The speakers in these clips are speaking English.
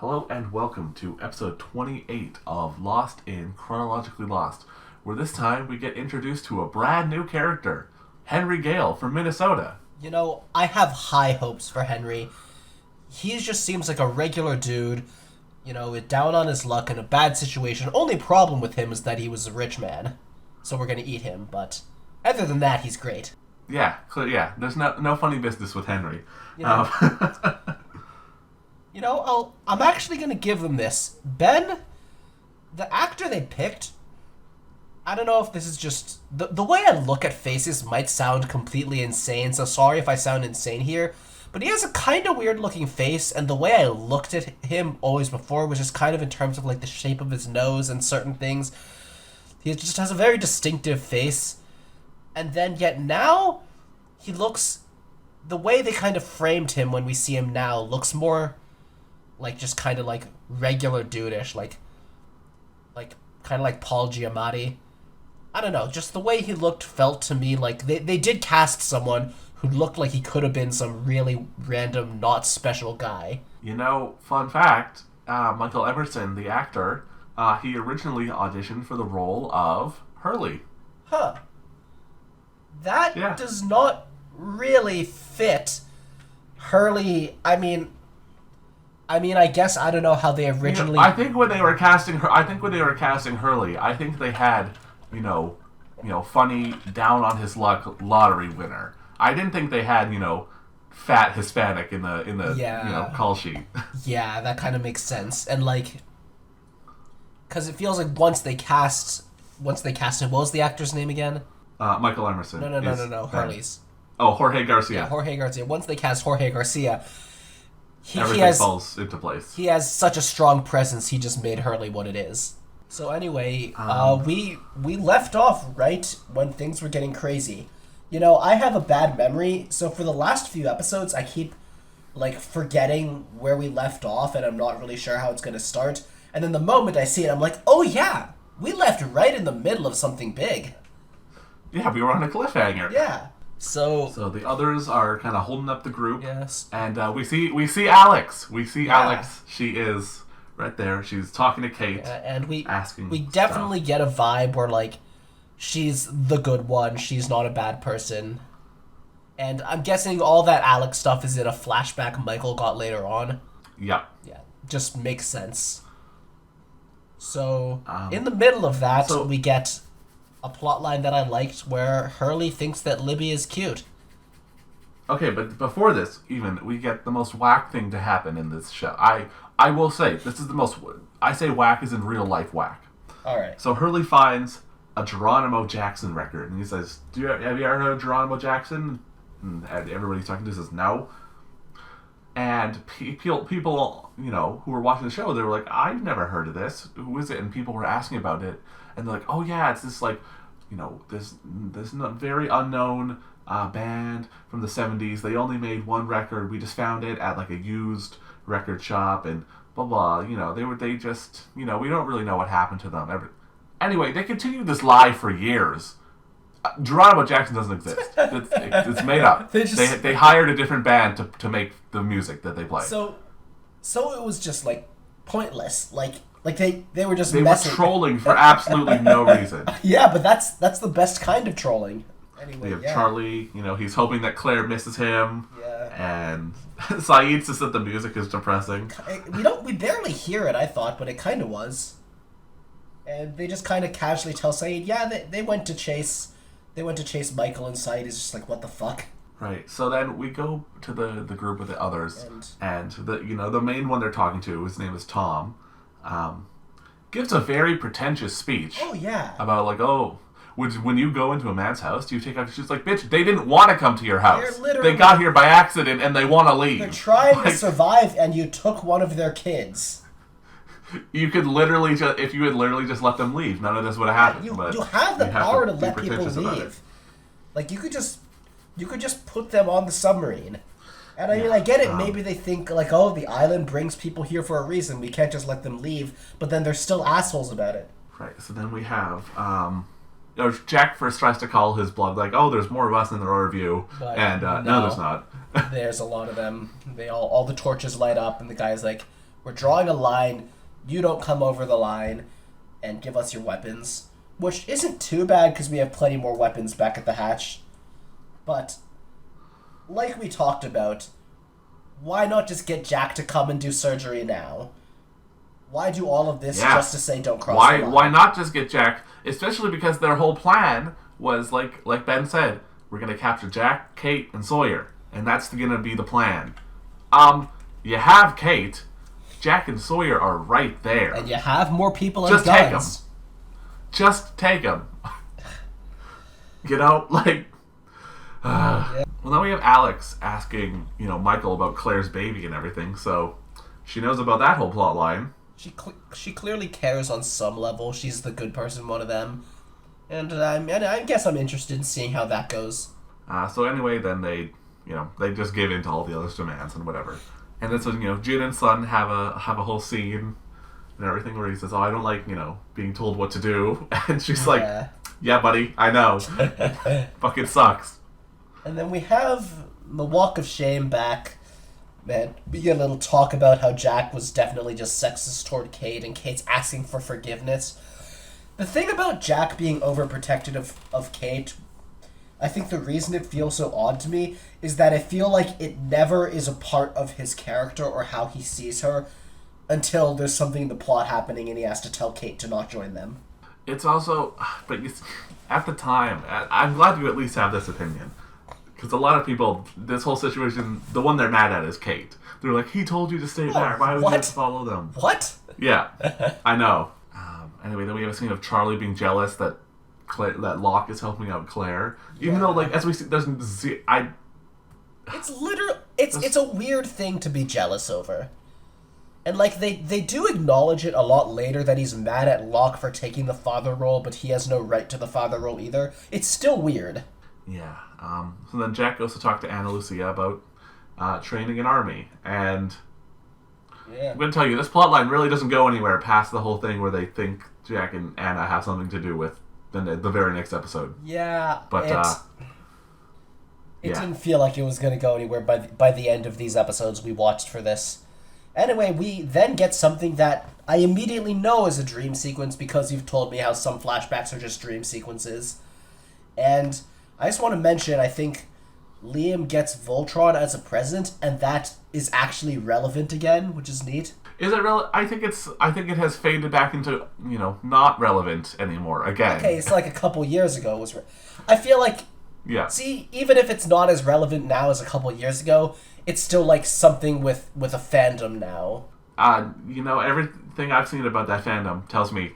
Hello and welcome to episode 28 of Lost in Chronologically Lost, where this time we get introduced to a brand new character, Henry Gale from Minnesota. You know, I have high hopes for Henry. He just seems like a regular dude, down on his luck in a bad situation. Only problem with him is that he was a rich man, so we're gonna eat him, but other than that, he's great. Yeah, there's no funny business with Henry. I'm actually going to give them this. Ben, the actor they picked, I don't know if this is just... The way I look at faces might sound completely insane, so sorry if I sound insane here, but he has a kind of weird-looking face, and the way I looked at him always before was just kind of in terms of, like, the shape of his nose and certain things. He just has a very distinctive face, and then yet now, he looks... The way they kind of framed him when we see him now looks more... like, just kind of, like, regular dude-ish, like kind of like Paul Giamatti. I don't know, just the way he looked felt to me like they did cast someone who looked like he could have been some really random, not special guy. Fun fact, Michael Emerson, the actor, he originally auditioned for the role of Hurley. Huh. That does not really fit Hurley. I mean, I guess I don't know how they originally... I think when they were casting Hurley, I think they had, funny, down on his luck lottery winner. I didn't think they had, fat Hispanic in the call sheet. Yeah, that kind of makes sense. And because it feels like once they cast him, what was the actor's name again? Michael Emerson. No, Hurley's. Oh, Jorge Garcia. Yeah, Jorge Garcia. Once they cast Jorge Garcia... Everything falls into place. He has such a strong presence, he just made Hurley what it is. So anyway, we left off right when things were getting crazy. I have a bad memory, so for the last few episodes, I keep, forgetting where we left off, and I'm not really sure how it's going to start. And then the moment I see it, I'm like, oh yeah, we left right in the middle of something big. Yeah, we were on a cliffhanger. Yeah. So the others are kind of holding up the group. Yes. And we see Alex. Alex. She is right there. She's talking to Kate. And we asking definitely get a vibe where she's the good one. She's not a bad person. And I'm guessing all that Alex stuff is in a flashback Michael got later on. Yep. Yeah. Just makes sense. So in the middle of that, we get a plotline that I liked where Hurley thinks that Libby is cute. Okay, but before this, even, we get the most whack thing to happen in this show. I will say, this is the most... I say whack is in real life whack. Alright. So Hurley finds a Geronimo Jackson record, and he says, have you ever heard of Geronimo Jackson? And everybody he's talking to says, no. And people, who were watching the show, they were like, I've never heard of this. Who is it? And people were asking about it. And they're like, oh yeah, it's this this very unknown band from the 70s. They only made one record. We just found it at a used record shop and blah blah. They just we don't really know what happened to them. Anyway, they continued this lie for years. Geronimo Jackson doesn't exist. It's made up. They hired a different band to make the music that they play. So it was just pointless. They were just They messing. were trolling for absolutely no reason. Yeah, but that's the best kind of trolling. Anyway, we have Charlie, he's hoping that Claire misses him. Yeah. And Saeed says that the music is depressing. We barely hear it, I thought, but it kind of was. And they just kind of casually tell Saeed, yeah, they went to chase Michael, and Saeed is just like, what the fuck? Right. So then we go to the group with the others, and the main one they're talking to, his name is Tom. Gives a very pretentious speech. Oh, yeah. About, when you go into a man's house, do you take off your shoes? Like, bitch, they didn't want to come to your house. They got here by accident, and they want to leave. They're trying to survive, and you took one of their kids. You could literally if you had literally just let them leave, none of this would have happened. You have the power to let people leave. You could just put them on the submarine. And I get it. Maybe they think the island brings people here for a reason. We can't just let them leave. But then they're still assholes about it. Right. So then we have Jack first tries to call his bluff, there's more of us than there are of you, but and no, there's not. There's a lot of them. All the torches light up, and the guy's like, We're drawing a line. You don't come over the line and give us your weapons. Which isn't too bad because we have plenty more weapons back at the hatch. But, like we talked about, why not just get Jack to come and do surgery now? Why do all of this just to say don't cross the line? Why not just get Jack? Especially because their whole plan was, like Ben said, we're going to capture Jack, Kate, and Sawyer. And that's going to be the plan. You have Kate. Jack and Sawyer are right there. And you have more people and just guns. Take them. Just take them. You know, like... Yeah. Well, now we have Alex asking, Michael about Claire's baby and everything, so she knows about that whole plot line. She clearly cares on some level. She's the good person, one of them. And I guess I'm interested in seeing how that goes. So anyway, then they just give in to all the other demands and whatever. And then so, Jin and Sun have a whole scene and everything where he says, I don't like, being told what to do. And she's like, yeah, buddy, I know. Fucking sucks. And then we have the Walk of Shame back. Man, we get a little talk about how Jack was definitely just sexist toward Kate, and Kate's asking for forgiveness. The thing about Jack being overprotective of Kate, I think the reason it feels so odd to me is that I feel like it never is a part of his character or how he sees her until there's something in the plot happening and he has to tell Kate to not join them. It's also, but at the time, I'm glad you at least have this opinion. Because a lot of people, this whole situation, the one they're mad at is Kate. They're like, he told you to stay back. Why would you have to follow them? What? Yeah, I know. Anyway, then we have a scene of Charlie being jealous that Locke is helping out Claire. Even though, as we see, It's literally... It's a weird thing to be jealous over. And, they do acknowledge it a lot later that he's mad at Locke for taking the father role, but he has no right to the father role either. It's still weird. Yeah. So then Jack goes to talk to Ana Lucia about training an army. And I'm going to tell you, this plotline really doesn't go anywhere past the whole thing where they think Jack and Anna have something to do with the very next episode. Yeah. But, it didn't feel like it was going to go anywhere by the end of these episodes we watched for this. Anyway, we then get something that I immediately know is a dream sequence because you've told me how some flashbacks are just dream sequences. And I just want to mention, I think Liam gets Voltron as a present, and that is actually relevant again, which is neat. Is it relevant? I think it has faded back into, not relevant anymore again. Okay, it's like a couple years ago it was. I feel like. Yeah. See, even if it's not as relevant now as a couple years ago, it's still like something with a fandom now. Everything I've seen about that fandom tells me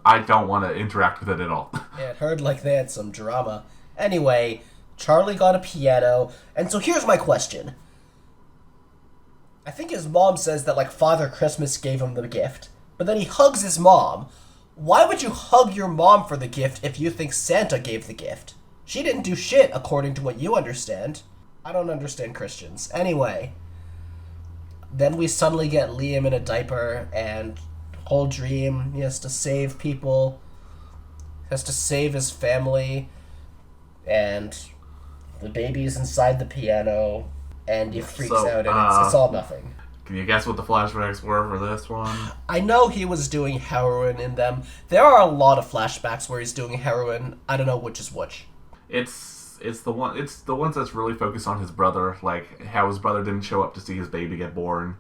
I don't want to interact with it at all. Yeah, it heard like they had some drama. Anyway, Charlie got a piano, and so here's my question. I think his mom says that, Father Christmas gave him the gift, but then he hugs his mom. Why would you hug your mom for the gift if you think Santa gave the gift? She didn't do shit, according to what you understand. I don't understand Christians. Anyway, then we suddenly get Liam in a diaper, and whole dream, he has to save people, has to save his family, and the baby's inside the piano, and he freaks out, and it's all nothing. Can you guess what the flashbacks were for this one? I know he was doing heroin in them. There are a lot of flashbacks where he's doing heroin. I don't know which is which. It's the ones that's really focused on his brother, like how his brother didn't show up to see his baby get born,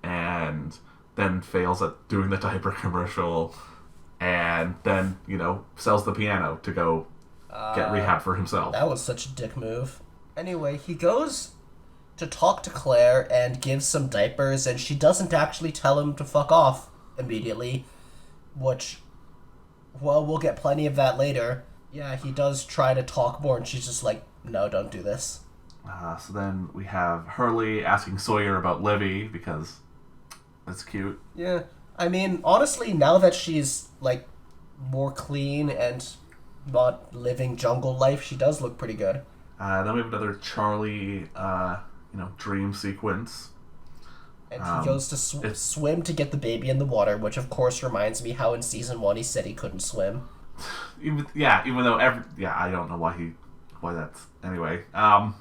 and then fails at doing the diaper commercial, and then sells the piano to go get rehab for himself. That was such a dick move. Anyway, he goes to talk to Claire and gives some diapers, and she doesn't actually tell him to fuck off immediately, which, well, we'll get plenty of that later. Yeah, he does try to talk more, and she's just like, no, don't do this. So then we have Hurley asking Sawyer about Livy, because that's cute. Yeah, I mean, honestly, now that she's, more clean and not living jungle life, she does look pretty good. Then we have another Charlie, dream sequence. And he goes to swim to get the baby in the water, which of course reminds me how in season 1 he said he couldn't swim. Even though I don't know why that's anyway. And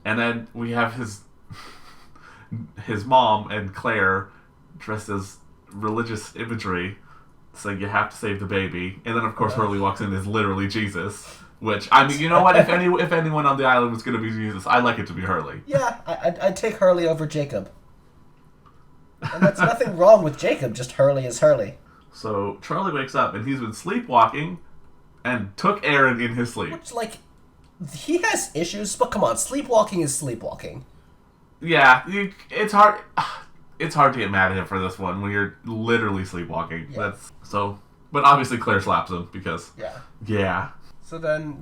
then we have his his mom and Claire dressed as religious imagery, saying you have to save the baby. And then, of course, Hurley walks in as literally Jesus. Which, I mean, you know what? If anyone on the island was going to be Jesus, I'd like it to be Hurley. Yeah, I'd take Hurley over Jacob. And that's nothing wrong with Jacob, just Hurley is Hurley. So Charlie wakes up, and he's been sleepwalking and took Aaron in his sleep. Which, like, he has issues, but come on, sleepwalking is sleepwalking. Yeah, it's hard. It's hard to get mad at him for this one when you're literally sleepwalking. Yeah. But obviously Claire slaps him because. Yeah. So then,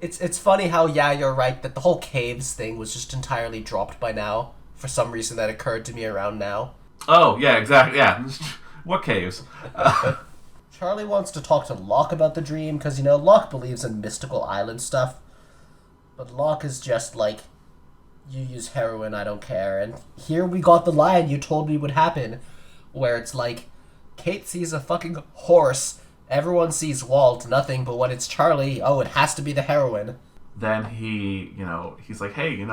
it's funny how, you're right, that the whole caves thing was just entirely dropped by now. For some reason that occurred to me around now. Oh, yeah, exactly, yeah. What caves? Charlie wants to talk to Locke about the dream, because, Locke believes in mystical island stuff. But Locke is just like, you use heroin, I don't care. And here we got the line you told me would happen, where it's like, Kate sees a fucking horse, everyone sees Walt, nothing, but when it's Charlie, it has to be the heroin. Then he's like, hey, me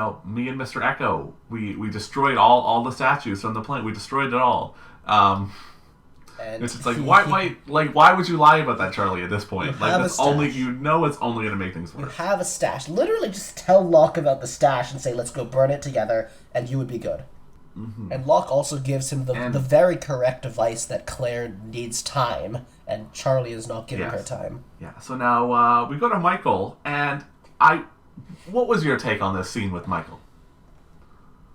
and Mr. Echo, we destroyed all the statues from the plane. We destroyed it all. And it's just like, why would you lie about that, Charlie, at this point? Like, it's only going to make things worse. You have a stash. Literally just tell Locke about the stash and say, let's go burn it together, and you would be good. Mm-hmm. And Locke also gives him the very correct advice that Claire needs time, and Charlie is not giving her time. Yeah, so now we go to Michael, and what was your take on this scene with Michael?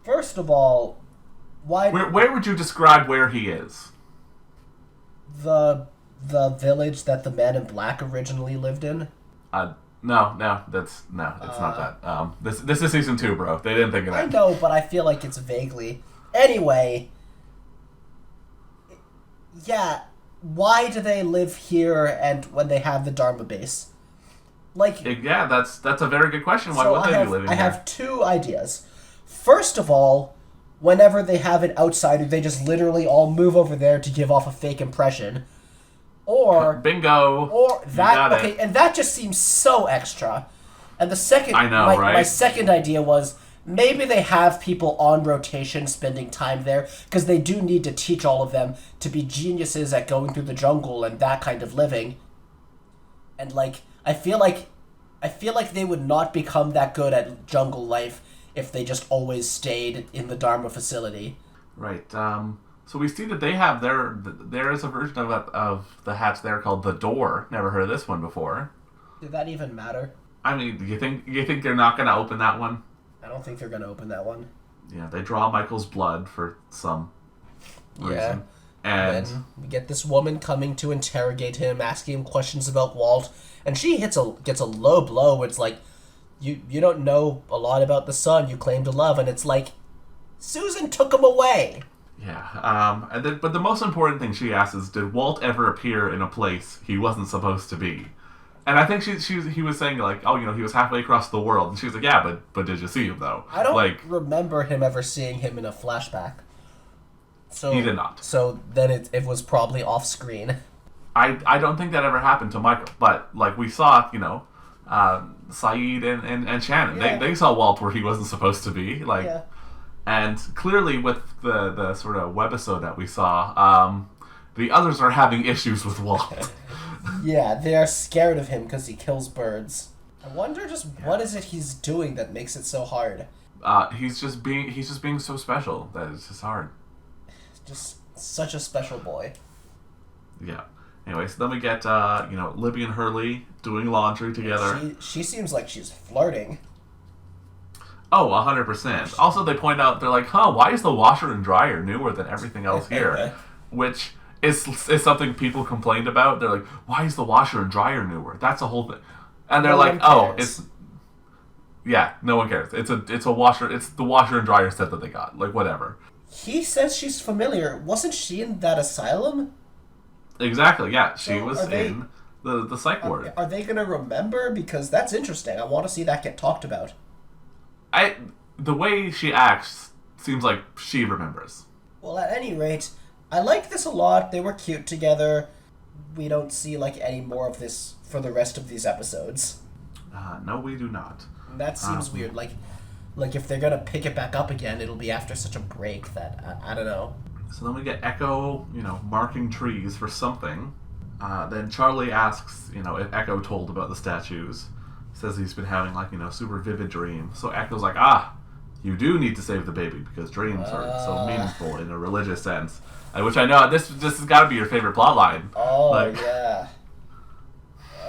First of all, where would you describe where he is? The village that the Man in Black originally lived in? No, it's not that. This is season 2, bro. They didn't think of that. I know, but I feel like it's vaguely. Anyway, why do they live here and when they have the Dharma base? That's a very good question. Why would they be living here? I have 2 ideas. First of all, whenever they have an outsider, they just literally all move over there to give off a fake impression. Or bingo. Or that and that just seems so extra. And the second right? My second idea was maybe they have people on rotation spending time there because they do need to teach all of them to be geniuses at going through the jungle and that kind of living. And I feel like they would not become that good at jungle life if they just always stayed in the Dharma facility. Right. So we see that they have there is a version of the hatch there called the Door. Never heard of this one before. Did that even matter? I mean, do you think they're not going to open that one? I don't think they're going to open that one. Yeah, they draw Michael's blood for some reason. Yeah. And then we get this woman coming to interrogate him, asking him questions about Walt, and she gets a low blow where it's like, you don't know a lot about the son you claim to love, and it's like, Susan took him away. Yeah, but the most important thing she asks is, did Walt ever appear in a place he wasn't supposed to be? And I think he was saying, like, he was halfway across the world. And she was like, yeah, but did you see him, though? I don't remember him ever seeing him in a flashback. So he did not. So then it was probably off screen. I don't think that ever happened to Michael. But, we saw, Saeed and Shannon. Yeah. They saw Walt where he wasn't supposed to be. And clearly with the sort of webisode that we saw, the others are having issues with Walt. Yeah, they are scared of him because he kills birds. I wonder what is it he's doing that makes it so hard? He's just being so special that it's just hard. Just such a special boy. Yeah. Anyway, so then we get Libby and Hurley doing laundry together. She seems like she's flirting. Oh, 100%. Also, they point out, they're like, why is the washer and dryer newer than everything else here? Which is something people complained about. They're like, why is the washer and dryer newer? That's a whole thing. And they're like, it's... Yeah, no one cares. It's a washer. It's the washer and dryer set that they got. Whatever. He says she's familiar. Wasn't she in that asylum? Exactly, yeah. She was in the psych ward. Are they going to remember? Because that's interesting. I want to see that get talked about. The way she acts seems like she remembers. Well, at any rate, I like this a lot. They were cute together. We don't see any more of this for the rest of these episodes. No, we do not. And that seems weird. Like, if they're gonna pick it back up again, it'll be after such a break that I don't know. So then we get Echo, marking trees for something. Then Charlie asks, if Echo told about the statues. Says he's been having, super vivid dreams. So Echo's like, you do need to save the baby because dreams are so meaningful in a religious sense. Which I know, this has got to be your favorite plotline. Oh,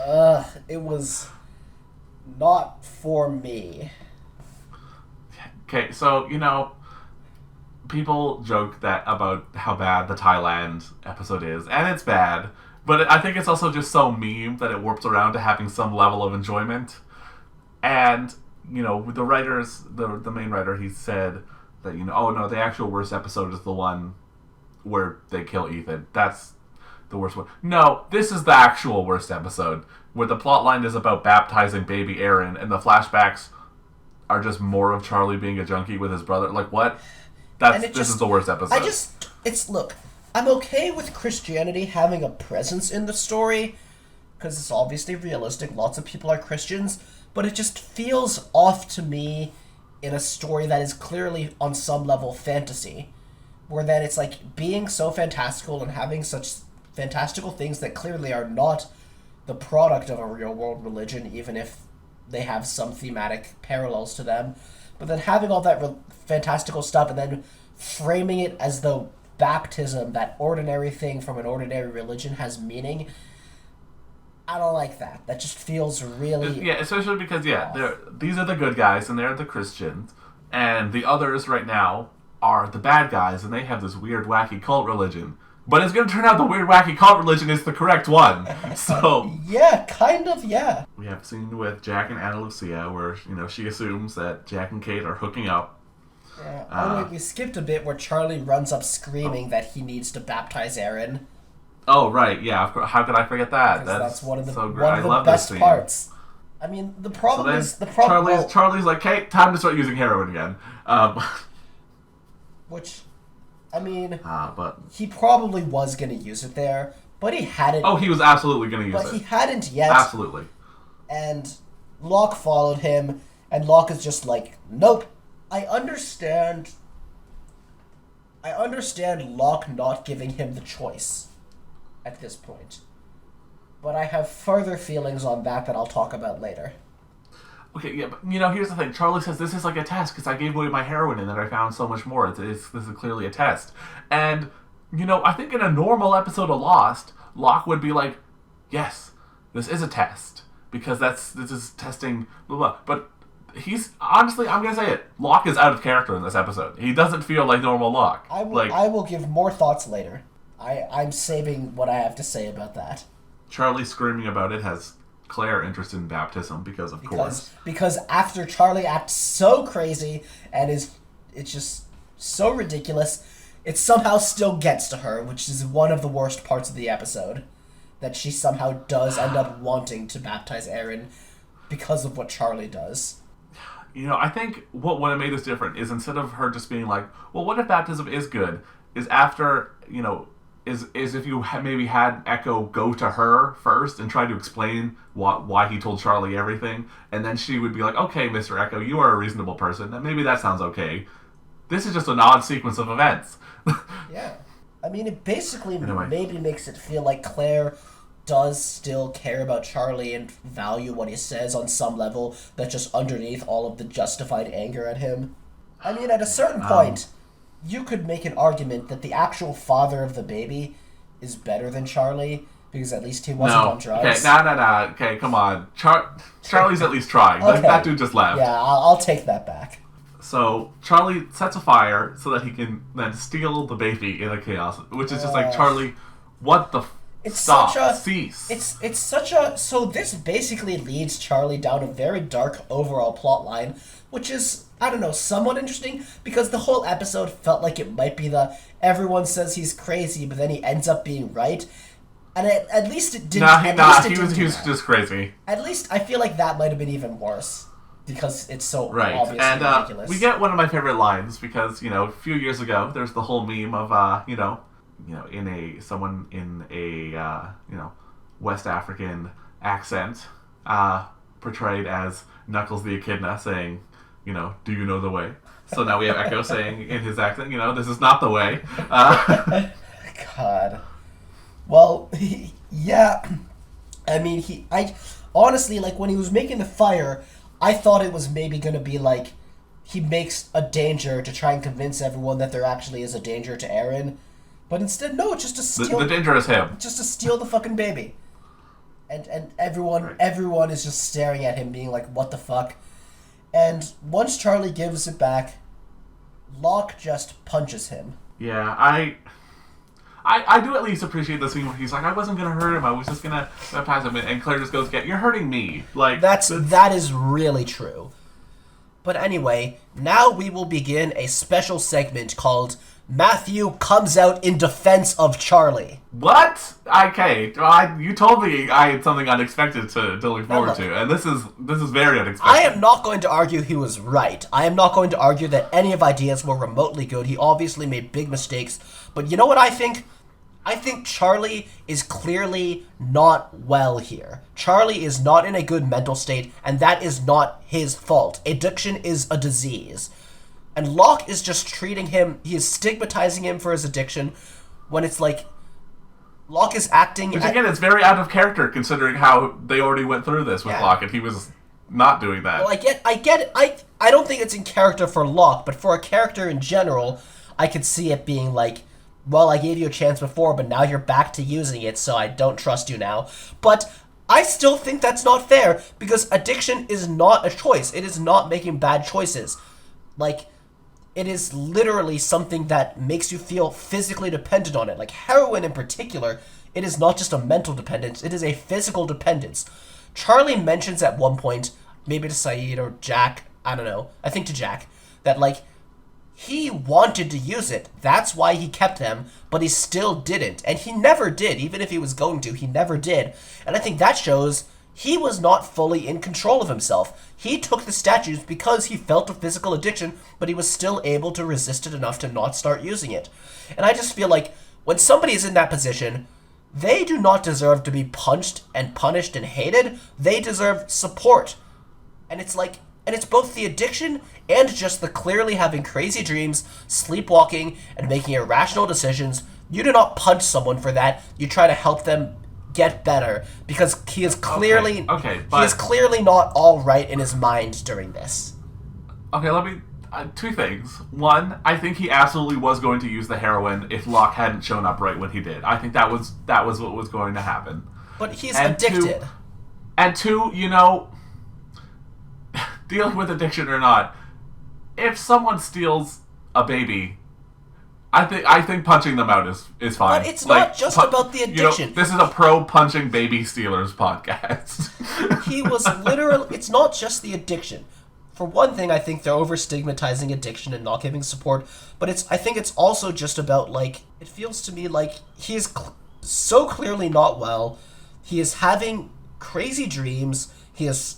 yeah. It was not for me. Okay, so, people joke about how bad the Thailand episode is, and it's bad, but I think it's also just so meme that it warps around to having some level of enjoyment. And, the writers, the main writer, he said that, oh no, the actual worst episode is the one where they kill Ethan. That's the worst one. No, this is the actual worst episode, where the plotline is about baptizing baby Aaron, and the flashbacks are just more of Charlie being a junkie with his brother. Like, what? This is the worst episode. Look, I'm okay with Christianity having a presence in the story, because it's obviously realistic, lots of people are Christians, but it just feels off to me in a story that is clearly, on some level, fantasy, where then it's like being so fantastical and having such fantastical things that clearly are not the product of a real-world religion, even if they have some thematic parallels to them, but then having all that fantastical stuff and then framing it as though baptism, that ordinary thing from an ordinary religion, has meaning. I don't like that. That just feels really... Yeah, especially because, these are the good guys, and they're the Christians, and the others right now are the bad guys, and they have this weird, wacky cult religion. But it's going to turn out the weird, wacky cult religion is the correct one. So... yeah, kind of, yeah. We have a scene with Jack and Ana Lucia where, she assumes that Jack and Kate are hooking up. Wait, we skipped a bit where Charlie runs up screaming that he needs to baptize Aaron. Oh, right, yeah. How could I forget that? That's one of the, so one of the best parts. I mean, the problem is... Charlie's like, hey, time to start using heroin again. Which... I mean, but he probably was going to use it there, but he hadn't. Oh, he was absolutely going to use it. But he hadn't yet. Absolutely. And Locke followed him, and Locke is just like, nope. I understand Locke not giving him the choice at this point. But I have further feelings on that I'll talk about later. Okay, yeah, but, here's the thing. Charlie says, this is like a test, because I gave away my heroin and then I found so much more. This is clearly a test. And, I think in a normal episode of Lost, Locke would be like, yes, this is a test, because this is testing, blah, blah. But honestly, I'm going to say it, Locke is out of character in this episode. He doesn't feel like normal Locke. I will give more thoughts later. I'm saving what I have to say about that. Charlie screaming about it has... Claire interested in baptism because after Charlie acts so crazy and it's just so ridiculous, it somehow still gets to her, which is one of the worst parts of the episode, that she somehow does end up wanting to baptize Aaron because of what Charlie does. I think what would have made this different is instead of her just being like, well, what if baptism is good, is after, is if you maybe had Echo go to her first and try to explain why he told Charlie everything, and then she would be like, okay, Mr. Echo, you are a reasonable person, and maybe that sounds okay. This is just an odd sequence of events. Yeah. I mean, it basically maybe makes it feel like Claire does still care about Charlie and value what he says on some level, that's just underneath all of the justified anger at him. I mean, at a certain point... you could make an argument that the actual father of the baby is better than Charlie, because at least he wasn't on drugs. Okay, no. Okay, come on. Charlie's at least trying. Okay. That dude just left. Yeah, I'll take that back. So Charlie sets a fire so that he can then steal the baby in a chaos, which is just like, Charlie, what the... cease. It's such a... So this basically leads Charlie down a very dark overall plot line, which is, I don't know, somewhat interesting, because the whole episode felt like it might be everyone says he's crazy, but then he ends up being right. And at least it didn't... He was just crazy. At least I feel like that might have been even worse, because it's so obviously ridiculous. We get one of my favorite lines, because, a few years ago, there's the whole meme of, someone in a West African accent portrayed as Knuckles the Echidna saying, do you know the way? So now we have Echo saying in his accent, this is not the way. God. Well, yeah. I mean, I honestly, like, when he was making the fire, I thought it was maybe going to be like he makes a danger to try and convince everyone that there actually is a danger to Aaron. But instead, no, just to steal... The danger is him. Just to steal the fucking baby. And everyone is just staring at him being like, what the fuck? And once Charlie gives it back, Locke just punches him. Yeah, I do at least appreciate the scene where he's like, I wasn't going to hurt him, I was just going to baptize him. And Claire just goes, you're hurting me. Like that is really true. But anyway, now we will begin a special segment called Matthew Comes Out in Defense of Charlie. What? Okay, you told me I had something unexpected to look forward to, and this is very unexpected. I am not going to argue he was right. I am not going to argue that any of ideas were remotely good. He obviously made big mistakes. But you know what I think? I think Charlie is clearly not well here. Charlie is not in a good mental state, and that is not his fault. Addiction is a disease. And Locke is just treating him, he is stigmatizing him for his addiction, when it's like, Locke is acting... Which again, it's very out of character, considering how they already went through this with Locke, and he was not doing that. Well, I get it. I don't think it's in character for Locke, but for a character in general, I could see it being like, well, I gave you a chance before, but now you're back to using it, so I don't trust you now. But I still think that's not fair, because addiction is not a choice. It is not making bad choices. Like, it is literally something that makes you feel physically dependent on it. Like heroin in particular, it is not just a mental dependence, it is a physical dependence. Charlie mentions at one point, maybe to Saeed or Jack, I don't know, I think to Jack, that like, he wanted to use it. That's why he kept them, but he still didn't. And he never did. Even if he was going to, he never did. And I think that shows he was not fully in control of himself. He took the statues because he felt a physical addiction, but he was still able to resist it enough to not start using it. And I just feel like when somebody is in that position, they do not deserve to be punched and punished and hated. They deserve support. And it's like, and it's both the addiction and just the clearly having crazy dreams, sleepwalking, and making irrational decisions. You do not punch someone for that. You try to help them get better, because he is clearly he is clearly not all right in his mind during this. Okay, let me... two things. One, I think he absolutely was going to use the heroin if Locke hadn't shown up right when he did. I think that was what was going to happen. But he's addicted. Two, dealing with addiction or not, if someone steals a baby, I think punching them out is fine. But it's not just about the addiction. This is a pro-punching baby stealers podcast. He was literally... It's not just the addiction. For one thing, I think they're over-stigmatizing addiction and not giving support, but I think it's also just about, like... It feels to me like he is so clearly not well. He is having crazy dreams. He is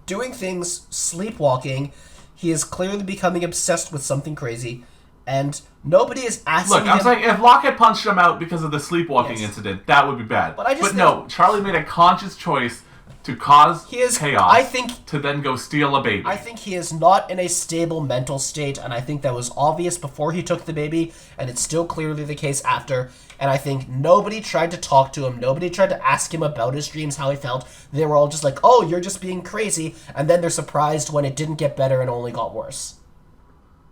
doing things, sleepwalking. He is clearly becoming obsessed with something crazy. And nobody is asking him... Look, I'm saying if Locke had punched him out because of the sleepwalking incident, that would be bad. But no, Charlie made a conscious choice to cause chaos to then go steal a baby. I think he is not in a stable mental state, and I think that was obvious before he took the baby, and it's still clearly the case after. And I think nobody tried to talk to him. Nobody tried to ask him about his dreams, how he felt. They were all just like, oh, you're just being crazy. And then they're surprised when it didn't get better and only got worse.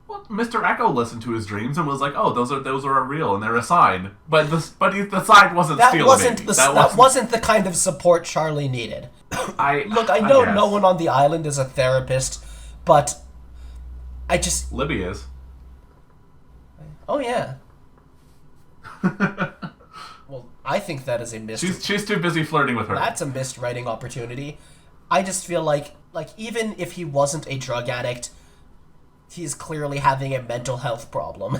Well, Mr. Echo listened to his dreams and was like, "Oh, those are real and they're a sign." But the sign wasn't steal a baby. That wasn't the kind of support Charlie needed. I know no one on the island is a therapist, but I just... Libby is. Oh yeah. Well, I think that is a missed... She's too busy flirting with her. That's a missed writing opportunity. I just feel like even if he wasn't a drug addict, he's clearly having a mental health problem.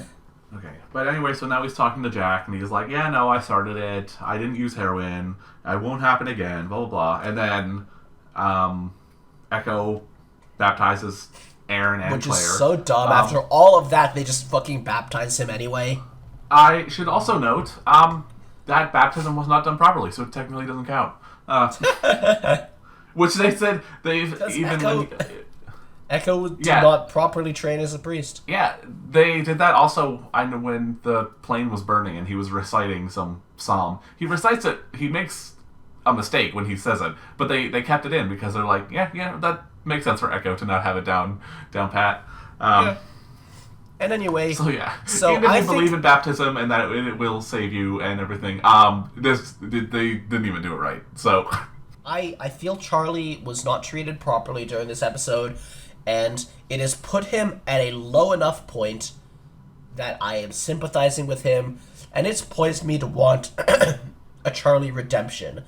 Okay, but anyway, so now he's talking to Jack, and he's like, yeah, no, I started it. I didn't use heroin. It won't happen again, blah, blah, blah. And then Echo baptizes Aaron and Claire. Which is so dumb. After all of that, they just fucking baptize him anyway. I should also note that baptism was not done properly, so it technically doesn't count. Which they said they've even... Echo did Yeah. not properly train as a priest. Yeah, they did that also. I know when the plane was burning and he was reciting some psalm. He recites it. He makes a mistake when he says it, but they kept it in because they're like, yeah, that makes sense for Echo to not have it down pat. Yeah. And anyway, So yeah, so even if I you think, believe in baptism and that it will save you and everything, they didn't even do it right. So I feel Charlie was not treated properly during this episode, and it has put him at a low enough point that I am sympathizing with him, and it's poised me to want a Charlie redemption.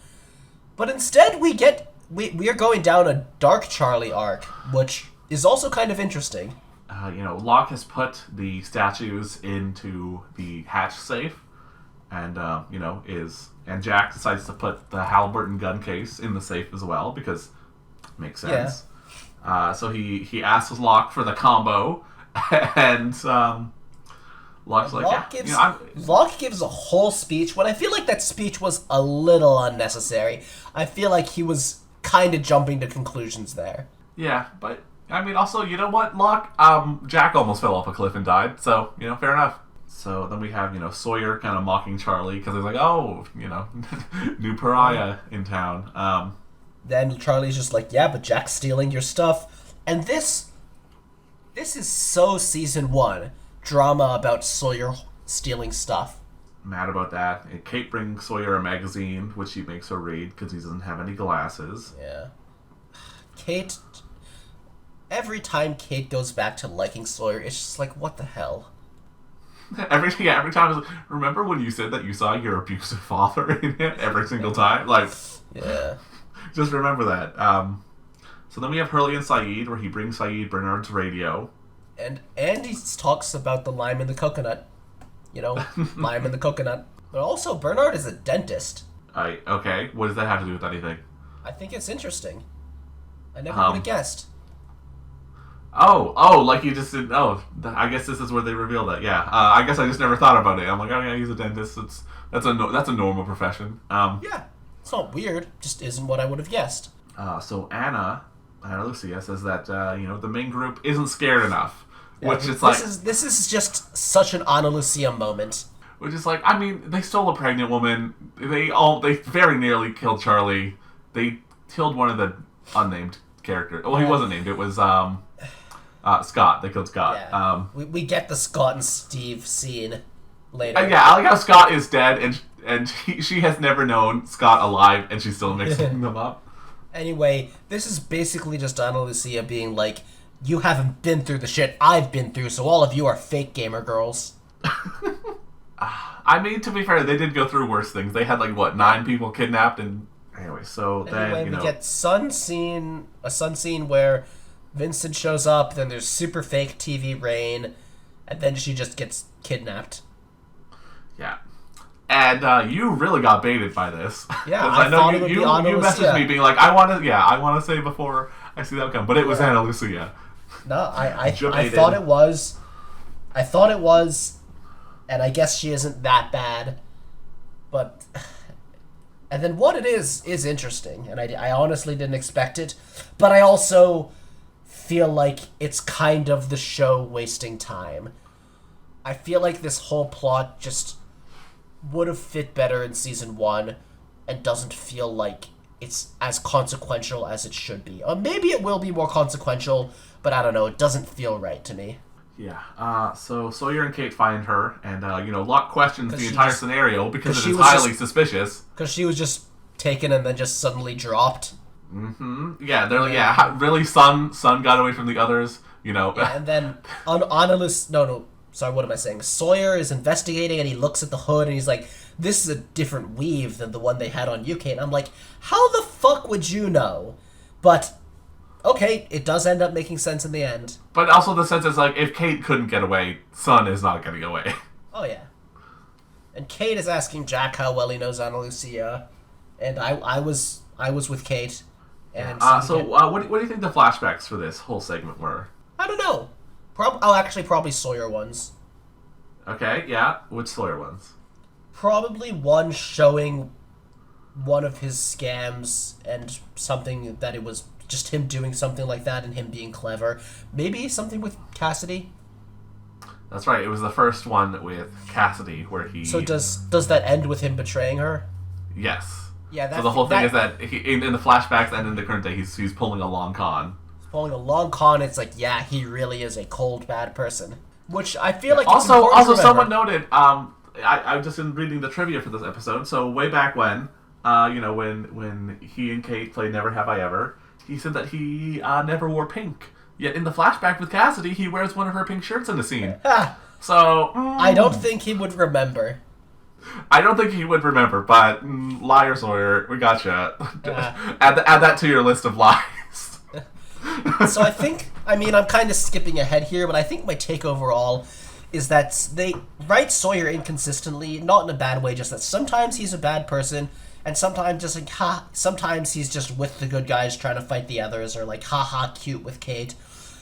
But instead, we are going down a dark Charlie arc, which is also kind of interesting. Locke has put the statues into the hatch safe, and and Jack decides to put the Halliburton gun case in the safe as well because it makes sense. So he asks Locke for the combo, and Locke's like, Locke gives a whole speech when I feel like that speech was a little unnecessary. I feel like he was kind of jumping to conclusions there. Yeah, but I mean, also, you know what, Locke? Jack almost fell off a cliff and died, so, fair enough. So then we have, Sawyer kind of mocking Charlie because he's like, oh, new pariah in town. Then Charlie's just like, yeah, but Jack's stealing your stuff. And this is so season 1 drama about Sawyer stealing stuff. Mad about that. And Kate brings Sawyer a magazine, which she makes her read because he doesn't have any glasses. Yeah. Kate... Every time Kate goes back to liking Sawyer, it's just like, what the hell? Every time it's like, remember when you said that you saw your abusive father in it every single time? Like, yeah. Just remember that. So then we have Hurley and Saeed, where he brings Saeed Bernard's radio. And he talks about the lime in the coconut. Lime in the coconut. But also, Bernard is a dentist. Okay, what does that have to do with anything? I think it's interesting. I never would have guessed. Oh, like you just didn't. Oh, I guess this is where they reveal that. Yeah, I guess I just never thought about it. I'm like, oh yeah, he's a dentist. That's a normal profession. Yeah, it's not weird. Just isn't what I would have guessed. So Ana Lucia says that the main group isn't scared enough, Yeah, which is this is just such an Ana Lucia moment. Which is like, I mean, they stole a pregnant woman. They very nearly killed Charlie. They killed one of the unnamed characters. Well, he wasn't named. It was Scott. They killed Scott. Yeah. We get the Scott and Steve scene later. Yeah, I like how Scott is dead and she has never known Scott alive and she's still mixing them up. Anyway, this is basically just Ana Lucia being like, you haven't been through the shit I've been through, so all of you are fake gamer girls. I mean, to be fair, they did go through worse things. They had 9 people kidnapped and anyway, then we get a sun scene where Vincent shows up, then there's super fake TV Rain, and then she just gets kidnapped. Yeah. And you really got baited by this. Yeah, I know thought it would be Ana you Lucia. messaged me being like, I want to say before I see that come, but it was Ana Lucia. No, I thought it was. I thought it was, and I guess she isn't that bad, but. And then what it is interesting, and I honestly didn't expect it, but I also feel like it's kind of the show wasting time. I feel like this whole plot just would have fit better in season 1 and doesn't feel like it's as consequential as it should be. Or maybe it will be more consequential, but I don't know, it doesn't feel right to me. Yeah, so Sawyer and Kate find her, and, Locke questions the entire scenario because it is highly suspicious. Because she was just taken and then just suddenly dropped. Mm-hmm. Yeah, they're like, really, Sun got away from the others, Yeah, and then, what am I saying? Sawyer is investigating and he looks at the hood and he's like, this is a different weave than the one they had on UK. And I'm like, how the fuck would you know? But, okay, it does end up making sense in the end. But also the sense is like, if Kate couldn't get away, Sun is not getting away. Oh, yeah. And Kate is asking Jack how well he knows Ana Lucia. And I was with Kate. And what do you think the flashbacks for this whole segment were? I don't know. Probably Sawyer ones. Okay, yeah. Which Sawyer ones? Probably one showing one of his scams and something that it was just him doing something like that and him being clever. Maybe something with Cassidy. That's right. It was the first one with Cassidy where he. So does that end with him betraying her? Yes. Yeah. So the whole thing is that in the flashbacks and in the current day, he's pulling a long con. Pulling a long con. It's like, yeah, he really is a cold, bad person. Which I feel like also it's important to someone remember. noted. I've just been reading the trivia for this episode. So way back when, when he and Kate played Never Have I Ever, he said that he never wore pink. Yet in the flashback with Cassidy, he wears one of her pink shirts in the scene. So I don't think he would remember. I don't think he would remember, but liar Sawyer, we gotcha. Add that to your list of lies. So I'm kind of skipping ahead here, but I think my take overall is that they write Sawyer inconsistently, not in a bad way, just that sometimes he's a bad person, and sometimes just like, sometimes he's just with the good guys trying to fight the others, or like, cute with Kate.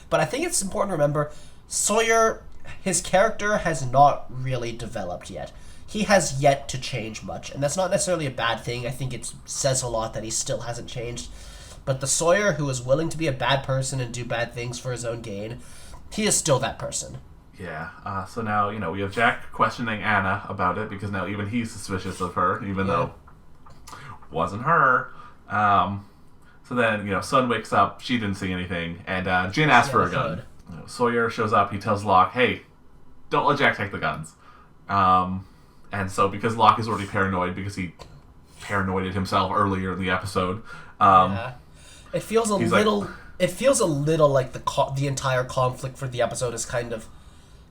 But I think it's important to remember, Sawyer, his character has not really developed yet. He has yet to change much, and that's not necessarily a bad thing. I think it says a lot that he still hasn't changed. But the Sawyer who is willing to be a bad person and do bad things for his own gain, he is still that person. Yeah, so now, we have Jack questioning Anna about it, because now even he's suspicious of her, even though it wasn't her. So then, Sun wakes up, she didn't see anything, and Jin asks for a gun. Sawyer shows up, he tells Locke, hey, don't let Jack take the guns. And so, because Locke is already paranoid, because he paranoided himself earlier in the episode, it feels a little like the entire conflict for the episode is kind of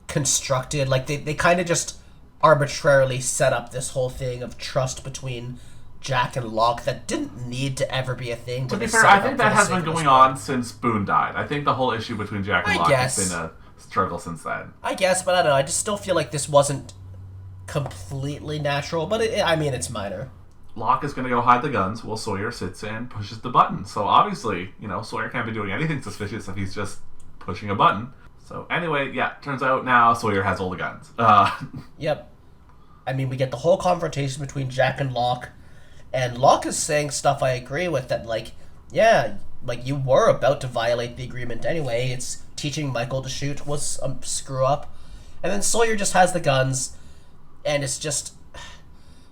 constructed. Like they kind of just arbitrarily set up this whole thing of trust between Jack and Locke that didn't need to ever be a thing. To be fair, I think that has been going on since Boone died. I think the whole issue between Jack and Locke has been a struggle since then. I guess, but I don't know. I just still feel like this wasn't completely natural, but it's minor. Locke is going to go hide the guns while Sawyer sits and pushes the button. So obviously, Sawyer can't be doing anything suspicious if he's just pushing a button. So anyway, turns out now Sawyer has all the guns. Yep. We get the whole confrontation between Jack and Locke is saying stuff I agree with, that you were about to violate the agreement anyway. It's teaching Michael to shoot was a screw up. And then Sawyer just has the guns, and it's just...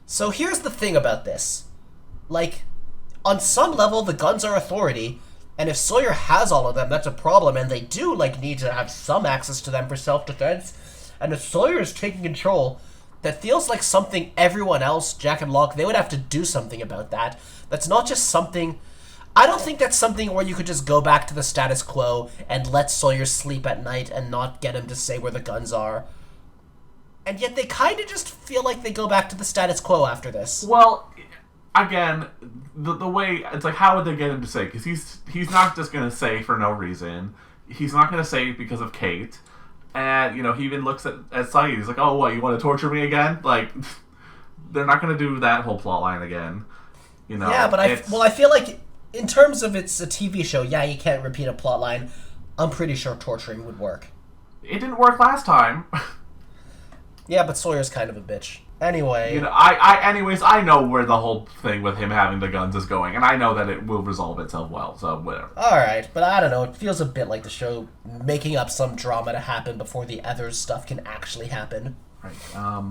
So here's the thing about this. On some level, the guns are authority, and if Sawyer has all of them, that's a problem, and they do, need to have some access to them for self-defense. And if Sawyer is taking control, that feels like something everyone else, Jack and Locke, they would have to do something about that. That's not just something... I don't think that's something where you could just go back to the status quo and let Sawyer sleep at night and not get him to say where the guns are. And yet they kind of just feel like they go back to the status quo after this. Well, again, the way... It's like, how would they get him to say? Because he's not just going to say for no reason. He's not going to say because of Kate. And, he even looks at Saeed. He's like, oh, what, you want to torture me again? They're not going to do that whole plot line again. Yeah, but I feel like in terms of it's a TV show, you can't repeat a plot line. I'm pretty sure torturing would work. It didn't work last time. Yeah, but Sawyer's kind of a bitch. Anyway. I know where the whole thing with him having the guns is going, and I know that it will resolve itself well, so whatever. Alright, but I don't know, it feels a bit like the show making up some drama to happen before the other stuff can actually happen. Right.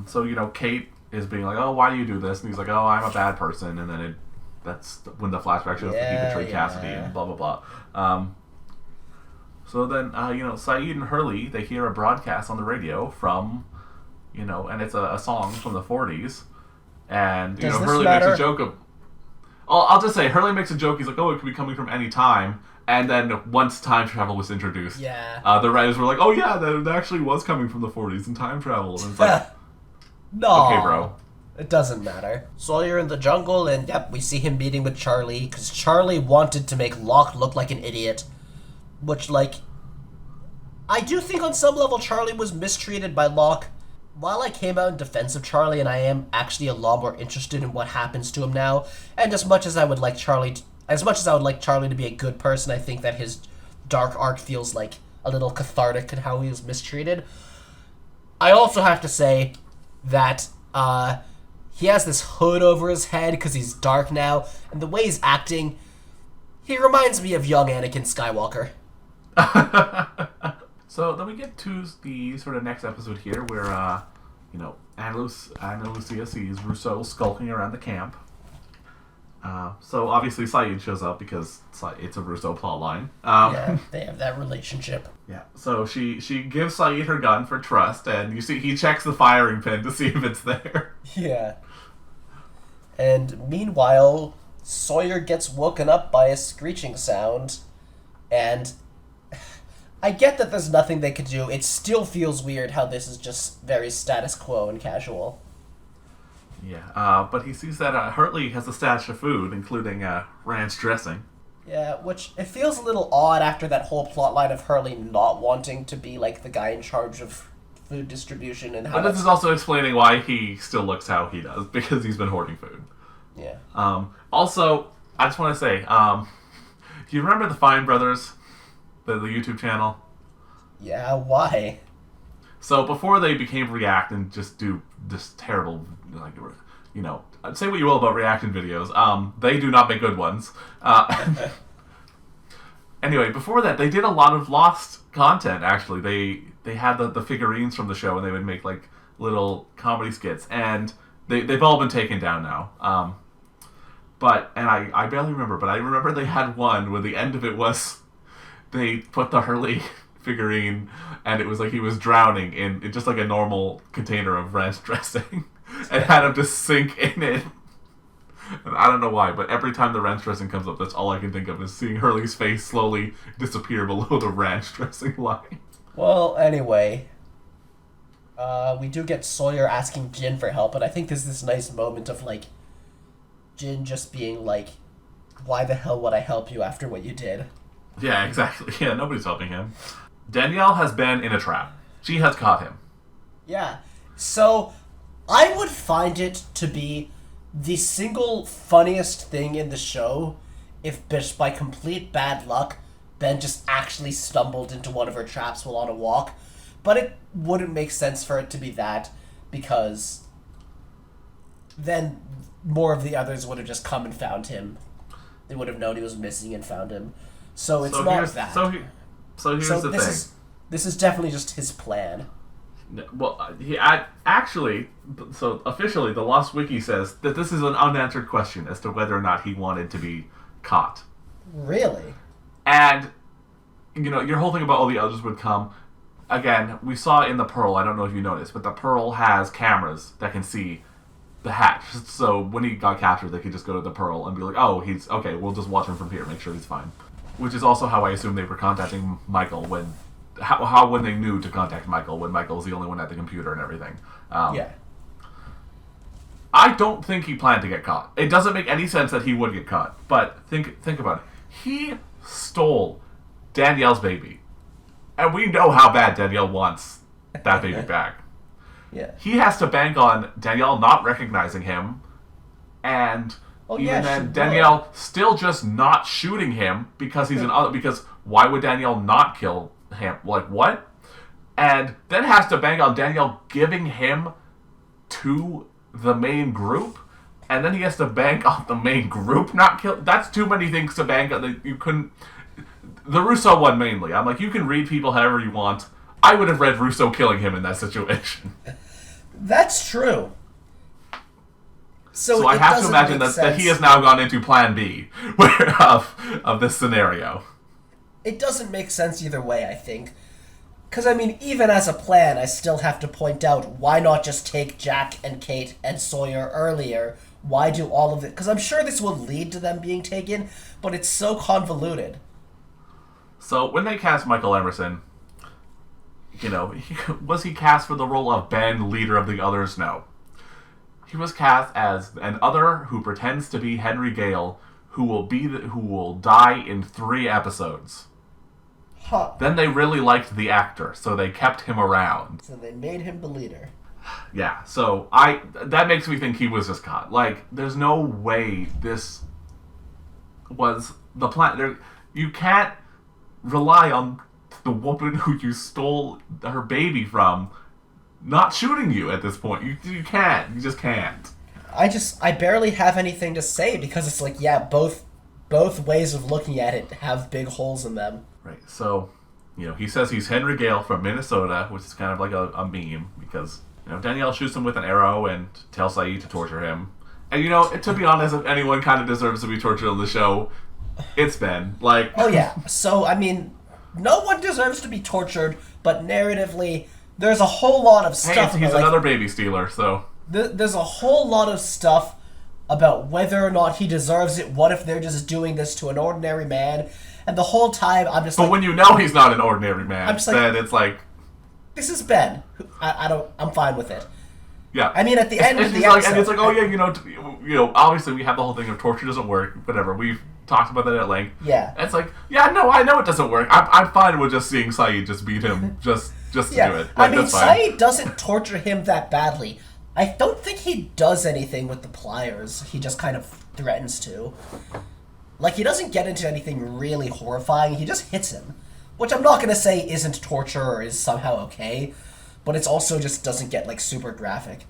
So, Kate is being like, oh, why do you do this? And he's like, oh, I'm a bad person, and then that's when the flashback shows that he betrayed Cassidy and blah, blah, blah. So then, Saeed and Hurley, they hear a broadcast on the radio from... and it's a song from the 40s. And, Hurley makes a joke of... I'll just say, Hurley makes a joke. He's like, oh, it could be coming from any time. And then once time travel was introduced, the writers were like, oh, yeah, that actually was coming from the 40s and time travel. And it's like, no. Okay, bro. It doesn't matter. Sawyer in the jungle, and we see him meeting with Charlie, because Charlie wanted to make Locke look like an idiot. Which, I do think on some level Charlie was mistreated by Locke. While I came out in defense of Charlie, and I am actually a lot more interested in what happens to him now, and as much as I would like Charlie to be a good person, I think that his dark arc feels like a little cathartic in how he was mistreated. I also have to say that he has this hood over his head because he's dark now, and the way he's acting, He reminds me of young Anakin Skywalker. So then we get to the sort of next episode here where, Ana Lucia sees Russo skulking around the camp. So obviously Sayid shows up because it's a Russo plotline. Yeah, they have that relationship. Yeah. So she gives Sayid her gun for trust, and you see he checks the firing pin to see if it's there. Yeah. And meanwhile, Sawyer gets woken up by a screeching sound, and I get that there's nothing they could do. It still feels weird how this is just very status quo and casual. Yeah, but he sees that Hurley has a stash of food, including ranch dressing. Yeah, which it feels a little odd after that whole plotline of Hurley not wanting to be like the guy in charge of food distribution and how. But this is also explaining why he still looks how he does, because he's been hoarding food. Yeah. Also, I just want to say, do you remember the Fine Brothers, the YouTube channel? Yeah. Why? So before they became React and just do this terrible, say what you will about reaction videos, they do not make good ones. Anyway, before that, they did a lot of Lost content, actually. They had the figurines from the show, and they would make, little comedy skits, and they've all been taken down now. I barely remember, but I remember they had one where the end of it was they put the Hurley figurine, and it was like he was drowning in just like a normal container of ranch dressing, and had him just sink in it. And I don't know why, but every time the ranch dressing comes up, that's all I can think of is seeing Hurley's face slowly disappear below the ranch dressing line. Well, anyway, we do get Sawyer asking Jin for help, and I think there's this nice moment of Jin just being like, "Why the hell would I help you after what you did?" Yeah, exactly. Yeah, nobody's helping him. Danielle has been in a trap. She has caught him. Yeah. So, I would find it to be the single funniest thing in the show if, just by complete bad luck, Ben just actually stumbled into one of her traps while on a walk. But it wouldn't make sense for it to be that, because then more of the others would have just come and found him. They would have known he was missing and found him. So it's not that. So here's the thing. This is definitely just his plan. Well, officially, the Lost Wiki says that this is an unanswered question as to whether or not he wanted to be caught. Really? And, your whole thing about all the others would come. Again, we saw in the Pearl, I don't know if you noticed, but the Pearl has cameras that can see the hatch. So when he got captured, they could just go to the Pearl and be like, oh, he's okay, we'll just watch him from here, make sure he's fine. Which is also how I assume they were contacting Michael when they knew to contact Michael, when Michael was the only one at the computer and everything. Yeah. I don't think he planned to get caught. It doesn't make any sense that he would get caught. But think about it. He stole Danielle's baby. And we know how bad Danielle wants that baby back. Yeah. He has to bank on Danielle not recognizing him, and Danielle still just not shooting him because he's because why would Danielle not kill him? Like, what? And then has to bank on Danielle giving him to the main group, and then he has to bank on the main group not kill. That's too many things to bank on. You couldn't. The Russo one mainly. I'm like, you can read people however you want. I would have read Russo killing him in that situation. That's true. So I have to imagine that he has now gone into Plan B of this scenario. It doesn't make sense either way, I think. Because, even as a plan, I still have to point out, why not just take Jack and Kate and Sawyer earlier? Why do all of it? Because I'm sure this will lead to them being taken, but it's so convoluted. So when they cast Michael Emerson, was he cast for the role of Ben, leader of the others? No. He was cast as an other who pretends to be Henry Gale, who will die in 3 episodes. Huh. Then they really liked the actor, so they kept him around. So they made him the leader. Yeah, so that makes me think he was just caught. There's no way this was the plan. You can't rely on the woman who you stole her baby from not shooting you at this point. You can't. You just can't. I barely have anything to say because it's both both ways of looking at it have big holes in them. Right. So, he says he's Henry Gale from Minnesota, which is kind of like a meme because, Danielle shoots him with an arrow and tells Saeed to torture him. And, to be honest, if anyone kind of deserves to be tortured on the show, it's Ben. Like... Oh, yeah. So, I mean, no one deserves to be tortured, but narratively, there's a whole lot of stuff... Hey, he's another baby stealer, so... There's a whole lot of stuff about whether or not he deserves it. What if they're just doing this to an ordinary man? And the whole time, I'm just but when you know he's not an ordinary man, then it's like... This is Ben. I'm fine with it. Yeah. I mean, at the end of the episode... and it's like, oh yeah, obviously we have the whole thing of torture doesn't work, whatever. We've talked about that at length. Yeah. And it's like, yeah, no, I know it doesn't work. I'm fine with just seeing Saeed just beat him, just to do it. Like, I mean, that's fine. Saeed doesn't torture him that badly. I don't think he does anything with the pliers. He just kind of threatens to. Like, he doesn't get into anything really horrifying. He just hits him. Which I'm not going to say isn't torture or is somehow okay. But it's also just doesn't get, like, super graphic.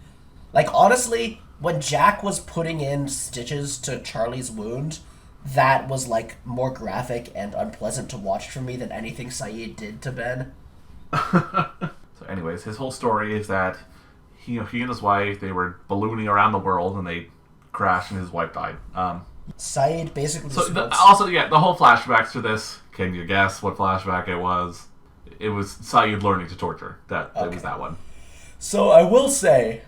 Like, honestly, when Jack was putting in stitches to Charlie's wound, that was, like, more graphic and unpleasant to watch for me than anything Saeed did to Ben. So anyways, his whole story is that he and his wife, they were ballooning around the world and they crashed and his wife died. Saeed basically... the whole flashbacks to this, can you guess what flashback it was? It was Saeed learning to torture. It was that one. So I will say,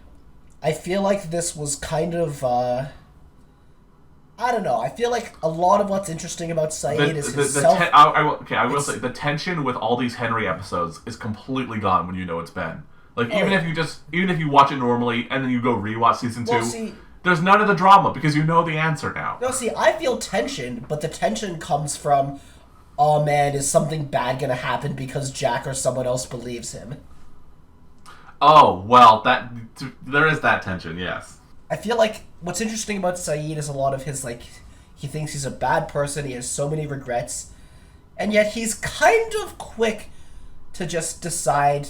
I feel like this was kind of, I don't know. I feel like a lot of what's interesting about Saeed is his self... I will say, the tension with all these Henry episodes is completely gone when you know it's Ben. Like, even if you watch it normally and then you go rewatch season 2, there's none of the drama because you know the answer now. No, see, I feel tension, but the tension comes from, oh man, is something bad gonna happen because Jack or someone else believes him? Oh, well, there is that tension, yes. I feel like what's interesting about Saeed is a lot of his, like, he thinks he's a bad person, he has so many regrets, and yet he's kind of quick to just decide,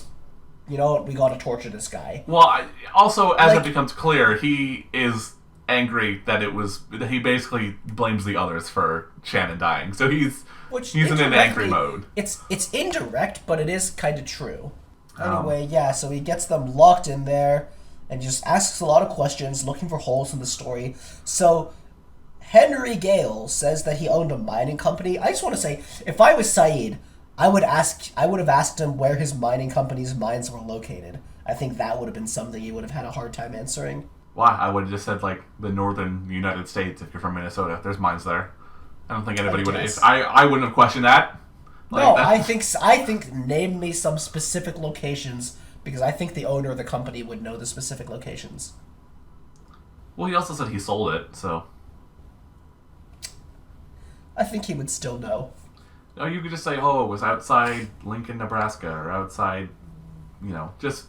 you know what, we gotta torture this guy. Well, also, as it becomes clear, he is angry that he basically blames the others for Shannon dying, so he's in an angry mode. It's indirect, but it is kind of true. Anyway, so he gets them locked in there and just asks a lot of questions, looking for holes in the story. So, Henry Gale says that he owned a mining company. I just want to say, if I was Saeed, I would have asked him where his mining company's mines were located. I think that would have been something he would have had a hard time answering. Why? I would have just said, like, the northern United States, if you're from Minnesota. There's mines there. I don't think anybody would have... I wouldn't have questioned that. No, I think name me some specific locations, because I think the owner of the company would know the specific locations. Well, he also said he sold it, so... I think he would still know. No, you could just say, it was outside Lincoln, Nebraska, or outside, just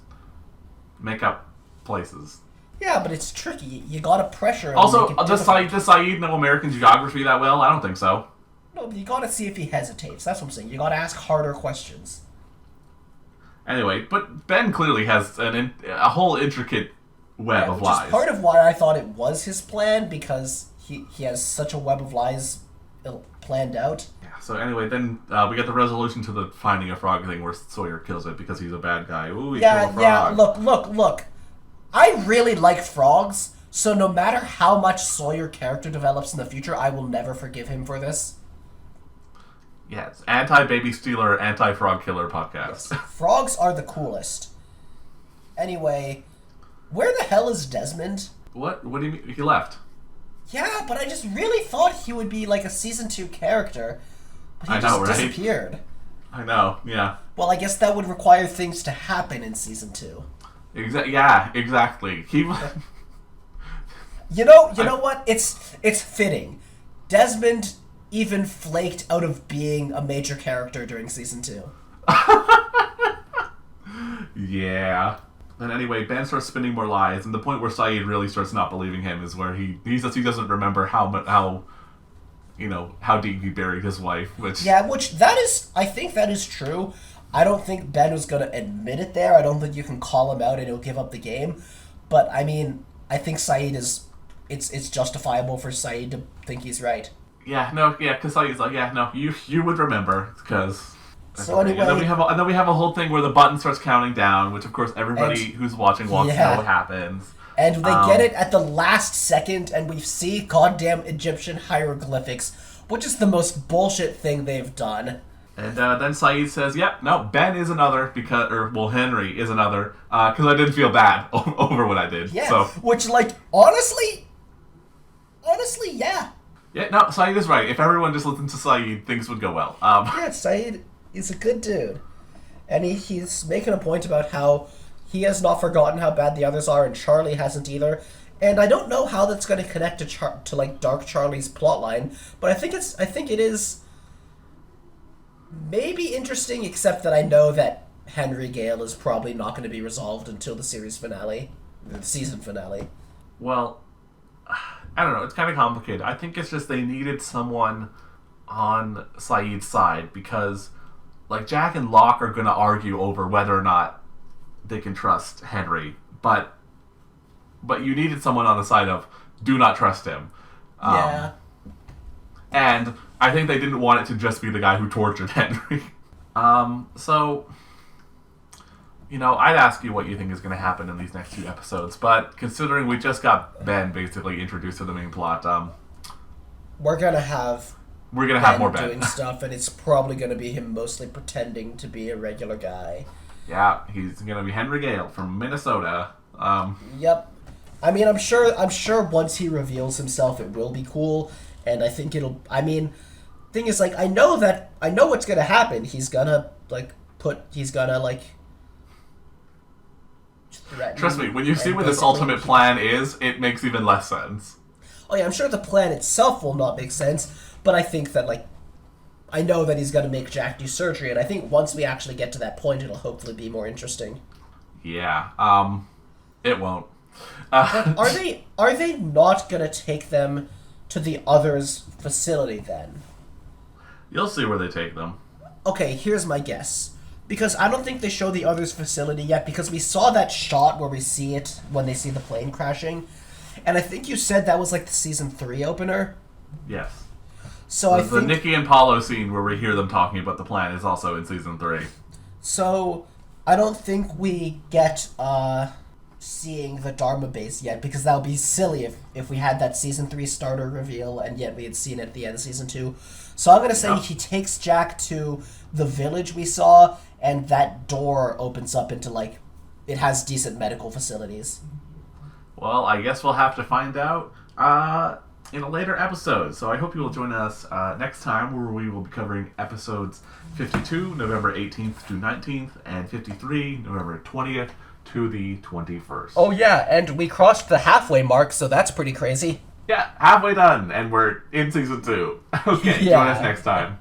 make up places. Yeah, but it's tricky. You gotta pressure him. Also, does Saeed know American geography that well? I don't think so. No, but you gotta see if he hesitates. That's what I'm saying. You gotta ask harder questions. Anyway, but Ben clearly has a whole intricate web of lies. Which is part of why I thought it was his plan, because he has such a web of lies planned out. Yeah, so anyway, then we get the resolution to the finding a frog thing where Sawyer kills it because he's a bad guy. Ooh, he killed a frog. Yeah, look. I really like frogs, so no matter how much Sawyer character develops in the future, I will never forgive him for this. Yeah, it's anti-baby stealer, anti-frog killer podcast. Yes. Frogs are the coolest. Anyway, where the hell is Desmond? What do you mean? He left. Yeah, but I just really thought he would be like a Season 2 character. But he just disappeared. I know, yeah. Well, I guess that would require things to happen in Season 2. Yeah, exactly. You know what? It's fitting. Desmond even flaked out of being a major character during Season 2. Yeah. And anyway, Ben starts spinning more lies, and the point where Saeed really starts not believing him is where he says he doesn't remember how deep he buried his wife, I think that is true. I don't think Ben was going to admit it there. I don't think you can call him out and he'll give up the game. But, I mean, I think Saeed it's justifiable for Saeed to think he's right. because Saeed's like, yeah, no, you would remember, because... So anyway... And then we have a whole thing where the button starts counting down, which of course everybody who's watching wants to know what happens. And they get it at the last second, and we see goddamn Egyptian hieroglyphics, which is the most bullshit thing they've done. And then Saeed says, yep, no, Ben is another, Henry is another, because I didn't feel bad over what I did. Yeah, so. Which, honestly, yeah. Yeah, no, Saeed is right. If everyone just listened to Saeed, things would go well. Yeah, Saeed is a good dude. And he's making a point about how he has not forgotten how bad the others are, and Charlie hasn't either. And I don't know how that's going to connect to Dark Charlie's plotline, but I think it is maybe interesting, except that I know that Henry Gale is probably not going to be resolved until the season finale. Well, I don't know. It's kind of complicated. I think it's just they needed someone on Saeed's side, because Jack and Locke are going to argue over whether or not they can trust Henry, but you needed someone on the side of do not trust him. Yeah. And I think they didn't want it to just be the guy who tortured Henry. So, I'd ask you what you think is going to happen in these next few episodes, but considering we just got Ben basically introduced to the main plot, we're gonna have more Ben doing stuff, and it's probably gonna be him mostly pretending to be a regular guy. Yeah, he's gonna be Henry Gale from Minnesota. Yep. I mean, I'm sure once he reveals himself, it will be cool, and I think it'll. I mean, thing is, I know what's gonna happen. He's gonna threaten. Trust me, when you see what this ultimate plan is, it makes even less sense. Oh yeah, I'm sure the plan itself will not make sense, but I think that I know that he's gonna make Jack do surgery, and I think once we actually get to that point, it'll hopefully be more interesting. Yeah. It won't. But are they not gonna take them to the others' facility then? You'll see where they take them. Okay, here's my guess. Because I don't think they show the others' facility yet, because we saw that shot where we see it when they see the plane crashing. And I think you said that was the season 3 opener? Yes. So the Nikki and Paulo scene where we hear them talking about the plan is also in season 3. So I don't think we get seeing the Dharma base yet, because that would be silly if we had that season 3 starter reveal and yet we had seen it at the end of season 2. So I'm going to say he takes Jack to the village we saw, and that door opens up into it has decent medical facilities. Well, I guess we'll have to find out in a later episode. So I hope you will join us next time, where we will be covering episodes 52, November 18th to 19th, and 53, November 20th to the 21st. Oh yeah, and we crossed the halfway mark, so that's pretty crazy. Yeah, halfway done, and we're in season 2. Okay, join us next time.